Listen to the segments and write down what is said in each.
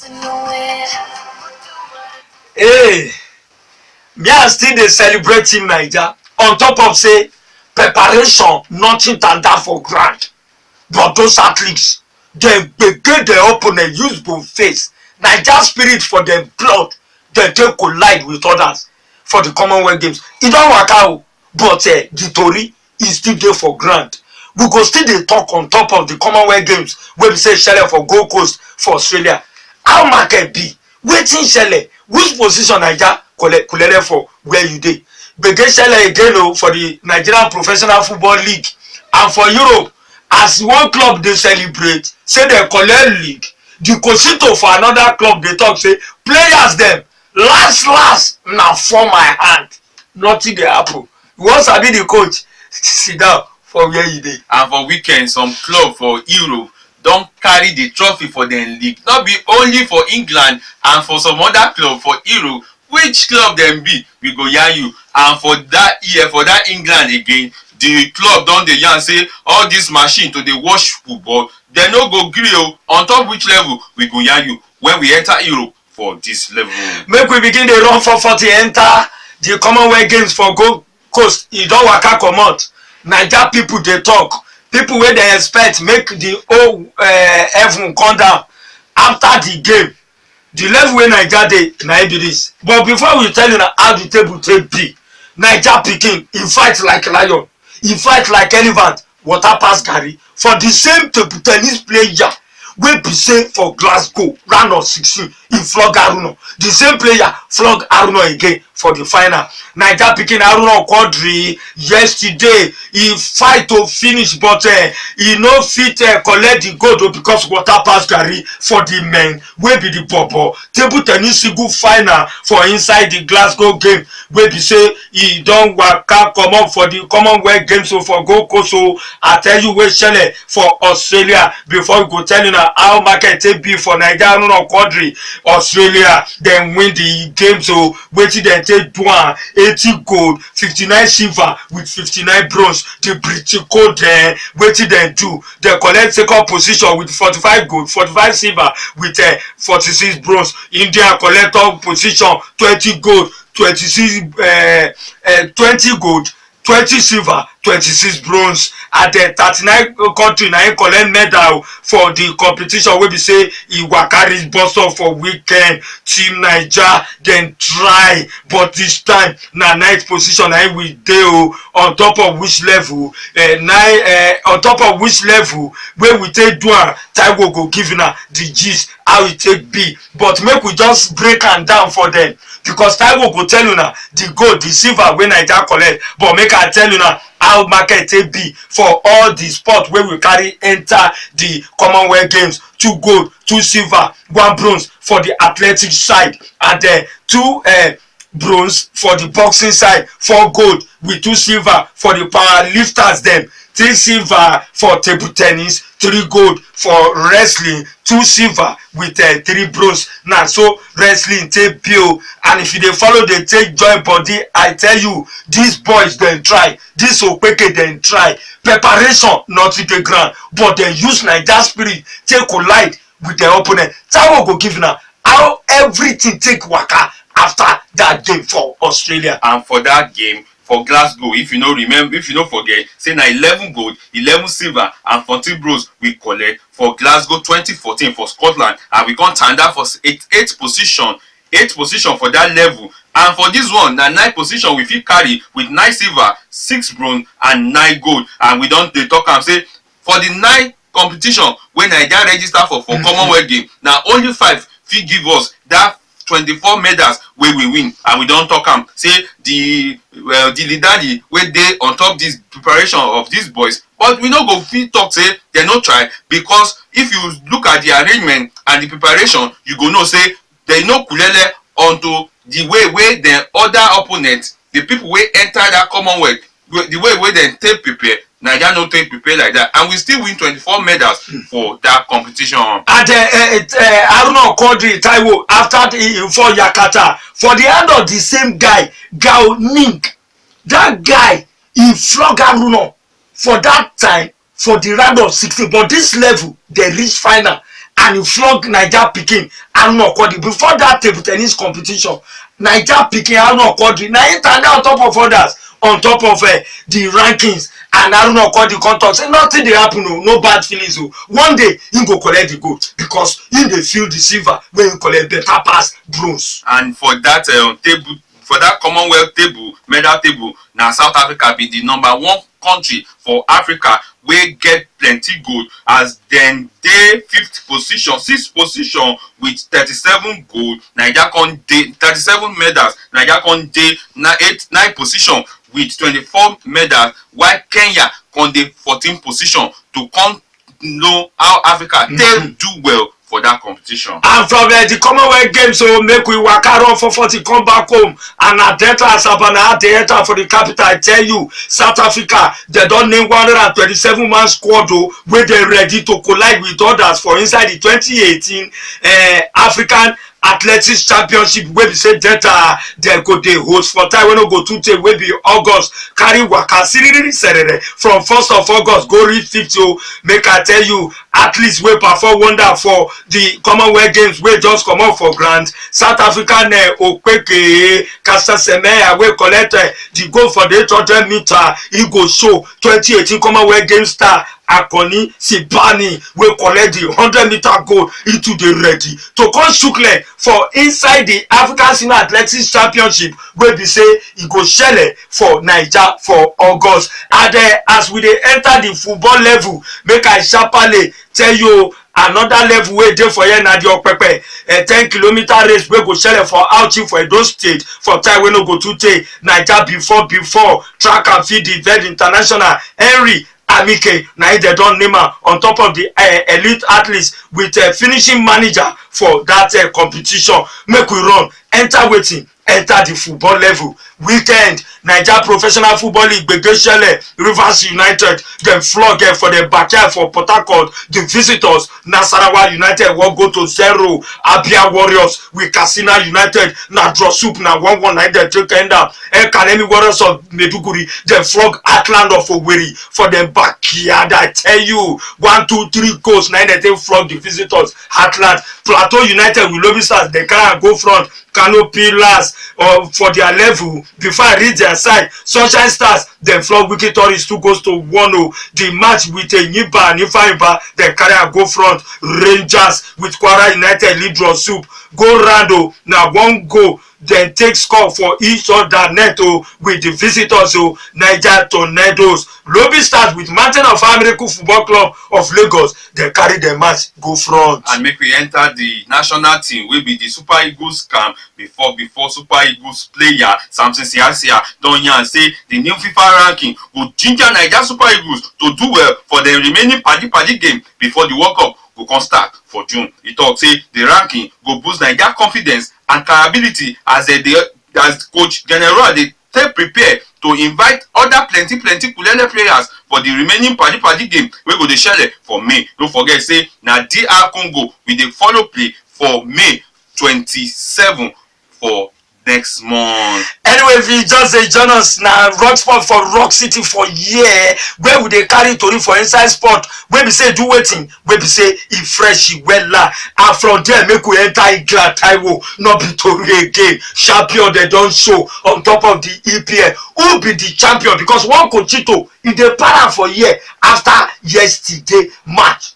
Hey, me I still dey celebrate Team Naija on top of say preparation nothing tanda for ground, but those athletes dem gbege their opponent use both face. Naija spirit for dem blood dem take collide with others for the Commonwealth Games. E don waka o, but the tori e still dey for ground. We go still dey talk on top of the Commonwealth Games wey be say shele for Gold Coast for Australia. How market be? Wetin shele? Which position Naija kulele for where you dey? Gbege shele again o for the Nigerian Professional Football League and for Europe. As one club dey celebrate say dem collect league, the Cosito for another club dey talk say players dem last na for my hand. Nothing dey happen. You wan sabi the coach? Sit down for where you dey. And for weekend, some club for Europe don carry the trophy for dem league. Not be only for England and for some other club for Europe. Which club dem be? We go yarn you. And for that year, for that England again, the club don dey yarn say all this machine to dey watch football, dem no go gree o. On top which level we go yarn you when we enter Europe for this level. Make we begin dey run 440 enter the Commonwealth Games for Gold Coast. E don waka comot. Naija people dey talk. People wey dey expect make the whole heaven come down after the game. The level wey Naija dey na e be this. But before we tell you how the table take be, Naija pikin e fight like lion, e fight like elephant, water pass garri for the same table ten nis player wey be say for Glasgow round of 16 e flog Haruna. The same player flog Haruna again for the final. Naija pikin Haruna Quadri yesterday e fight to finish, but e no fit collect the gold because water pass garri for the men wey be the bobo. Table ten nis single final for inside the Glasgow game wey be say e don waka comot for the Commonwealth Games so for Gold Coast. So I tell you wey shele for Australia before we go tell you na how market take be for Naija Haruna Quadri. Australia dem win the game, so wetin dem take do am 80 gold, 59 silver with 59 bronze. The British code wetin dem do, dem collect second position with 45 gold, 45 silver with 46 bronze. India collect third position, 20 gold, 20 gold, 20 silver, 26 bronze. At the 39 country na im collect medal for the competition wey be say e waka reach burst up for weekend. Team Naija dem try, but this time na 9th position na im we dey o. On top of which level on top of which level wey we take do am, Taiwo go give una the gist how e take be. But make we just break am down for dem, because Taiwo go tell una the gold, the silver wey Naija collect. But make I tell una how market take be for all the sport wey we carry enter the Commonwealth Games. 2 gold, 2 silver, 1 bronze for the athletic side, and 2 bronze for the boxing side, 4 gold with 2 silver for the power lifters dem, 3 silver for table tennis, 3 gold for wrestling, 2 silver with 3 bronze. Na so wrestling take be o. And if you dey follow dey take join body, I tell you, these boys dem try, this Okpeke dem try. Preparation not in the ground, but dem use Naija spirit take collide with their opponent. Taiwo go give una how everything take waka after that game for Australia. And for that game for Glasgow, if you no remember, if you no forget, say na 11 gold, 11 silver and 14 bronze we collect for Glasgow 2014 for Scotland, and we come tanda for 8th position. 8th position for that level. And for this one na 9th position we fit carry with 9 silver, 6 bronze and 9 gold. And we don dey talk am say for the 9th competition wey Naija register for Commonwealth game, na only 5 fit give us that 24 medals wey we win. And we don talk am say the leader wey dey on top this preparation of these boys, but we no go fit talk say dem no try, because if you look at the arrangement and the preparation, you go know say dem no kulele unto the way wey dem other opponents, the people wey enter that Commonwealth, the way wey dem take prepare. Naija no take prepare like that, and we still win 24 medals for that competition. And Haruna Quadri Taiwo after for Yakata, for the hand of the same guy, Gao Ning, that guy he flog Haruna for that time for the round of 16. But this level they reach final, and he flog Naija pikin Haruna Okondi. Before that table tennis competition, Naija pikin Haruna Okondi na him tanda on top of others, on top of the rankings, and Haruna Okondi come talk say nothing dey happen o, no bad feelings o. One day him go collect the gold because him dey feel the silver wey him collect better pass bronze. And for that table, for that Commonwealth table, medal table, na South Africa be the #1 country for Africa wey get plenty gold, as dem dey 5th position, 6th position with 37 gold. Naija come dey 37 medals. Naija come dey 9th position with 24 medals, while Kenya come dey 14th position. To come know how Africa take do well for that competition. And from the Commonwealth Games, so make we waka run for 40 come back home, and na Delta Asaba na they enter for the capital. I tell you, South Africa, they don name 127 man squad wey dey ready to collide with others for inside the 2018 African Athletics Championship wey be say Delta dem go dey host for time wey no go too tey, wey be August. Carry waka siriri serere from 1st of August go reach 50. Make I tell you, athletes wey perform wonder for the Commonwealth Games wey just comot for ground. South African Okpeke Caster-Semenya wey collect the gold for the 800 meter. He go show 2018 Commonwealth Games star Akoni Sibani wey collect the 100 meter gold into the ready to come shook leg for inside the African Senior Athletics Championship wey be say e go shele for Naija for August. And as we dey enter the football level, make I sharparly tell you another level wey dey for here na the Opepe 10km race wey go shele for Auchi for Edo State for time wey no go too tey. Naija before track and field event international Henry Amike na they don name am on top of the elite athletes with finishing manager for that competition. Make we run enter wetin enter the football level. Weekend Naija Professional Football League gbege shele. Rivers United dem flog for the backyard for Port Harcourt. The visitors Nasarawa United wan go to 0. Abia Warriors with Katsina United na draw soup na 1-1 na dem take end up. Academy Warriors of Maiduguri dem flog Atland of Owerri for dem backyard. I tell you, 1, 2, 3 goals na dem take flog the visitors Atland. Plateau United with Lobi Stars dem carry am go front. Kano Pillars for their level before I reach their side. Sunshine Stars dem flog Wiki Tourists 2 goals to 1. The match with Nyiba and Ifeanyiba dem carry am go front. Rangers with Kwara United lead draw soup. Go round na 1 goal dem take score for each other net with the visitors Niger Tornadoes. Lobi Stars with Mountain of Miracle Football Club of Lagos dem carry the match go front. And make we enter the national team wey be the Super Eagles camp. Before Super Eagles player Samson Siasia don yarn say the new FIFA ranking go ginger Naija Super Eagles to do well for the remaining padi game before the World Cup go come start for June. He talk say the ranking go boost Naija confidence and capability as coach general dey take prepare to invite other plenty kulele players for the remaining padi game wey go dey shele for May. Don't forget say na DR Congo we dey follow play for May 27 for next month. Anyway, if you just say join us na Rock Sport for Rock City for year where we dey carry tori for inside sport wey be say do wetin wey be say e fresh e wella. And from there make we enter Igla Taiwo, no be tori again. Champion dem don show on top of the EPL. Who be the champion? Because one Cochito e dey para for year after yesterday match.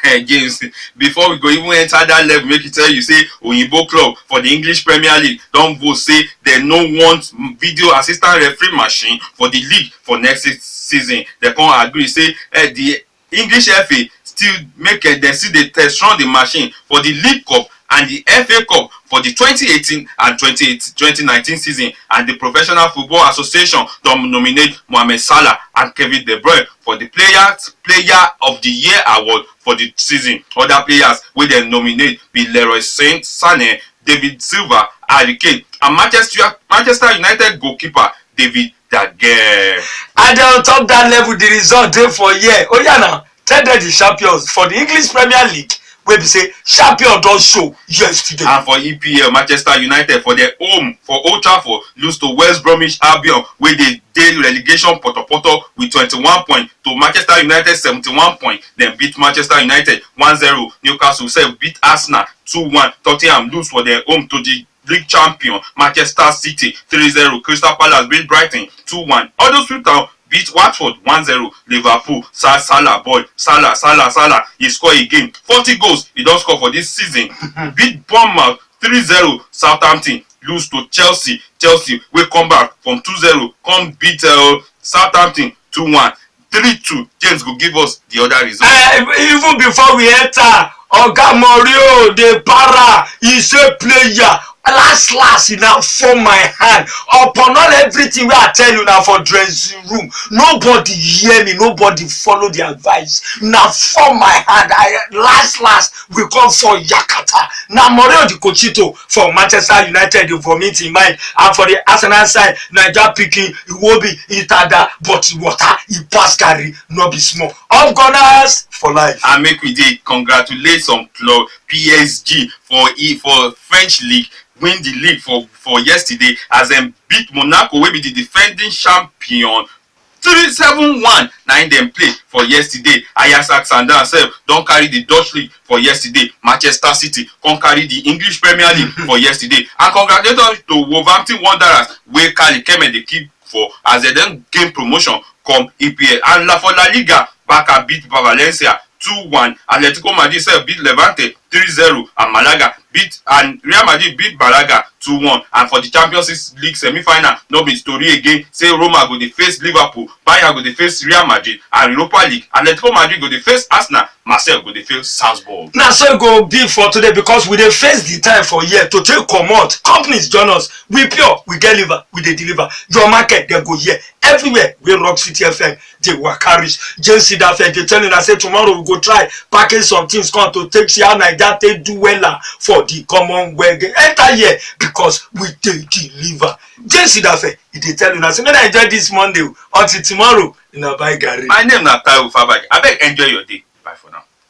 James, before we go even enter that level, make it tell you say Oyinbo club for the English Premier League don vote say they no want video assistant referee machine for the league for next season. They come agree say the English FA still make dem still dey test run the machine for the League Cup and the FA Cup for the 2018 and 2019 season, and the Professional Football Association don nominate Mohamed Salah and Kevin De Bruyne for the Player of the Year award for the season. Other players wey dem nominate be Leroy Sané, David Silva, Harry Kane, and Manchester United goalkeeper David De Gea. And on top that level, the result dey for year. Oh yeah, now tell them the champions for the English Premier League wey be say champion don show yesterday. And for EPL, Manchester United for their home for Old Trafford lose to West Bromwich Albion wey dey relegation potopoto with 21 points to Manchester United 71 points. Dem beat Manchester United 1-0. Newcastle sef beat Arsenal 2-1. Tottenham lose for their home to the league champion Manchester City 3-0. Crystal Palace beat Brighton 2-1. Huddersfield Town beat Watford 1-0. Liverpool, Salah boy, Salah, he score again. 40 goals he don score for this season. Beat Bournemouth 3-0. Southampton lose to Chelsea wey come back from 2-0 come beat Southampton 2-1. 3-2. James go give us the other result. Even before we enter, Oga Morio dey para, he say player last he now form my hand upon all everything wey I tell you now for dressing room. Nobody hear me, nobody follow the advice. Now form my hand. Last we come for Yakata. Now Morio the Cochito for Manchester United dey vomit in mind, and for the Arsenal side, Naija Pikin Iwobi Itada, but water he pass carry no be small. All Gunners for life. And make we dey congratulate some club PSG for French league win the league for yesterday as dem beat Monaco wey be the defending champion 3-7-1. Na im dem play for yesterday. Ajax Amsterdam sef don carry the Dutch league for yesterday. Manchester City come carry the English Premier League for yesterday. And congratulations to Wolverhampton Wanderers wey Kali Keme dey keep for as dem don gain promotion come EPL. And for La Liga, Barca beat Valencia 2-1. Atletico Madrid sef beat Levante 3-0, and Real Madrid beat Malaga 2-1. And for the Champions League semi-final, no be story again. Say Roma go dey face Liverpool, Bayern go dey face Real Madrid, and Europa League, Atletico Madrid go dey face Arsenal, Marseille go dey face Salzburg. Na so e go be for today, because we dey face the time for here to take comot. Companies join us, we pure, we get liver, we dey deliver. Your market dey go here everywhere wey Rock City FM dey waka reach. JC Dafe dey tell una say tomorrow we go try package some things come to take see how Naija take do wella for the Commonwealth. Enter here because we dey deliver. JC Dafe e dey tell una say make I enjoy this Monday until tomorrow. Una buy garri. My name na Taiwo Fabage. Abeg enjoy your day. Bye for now.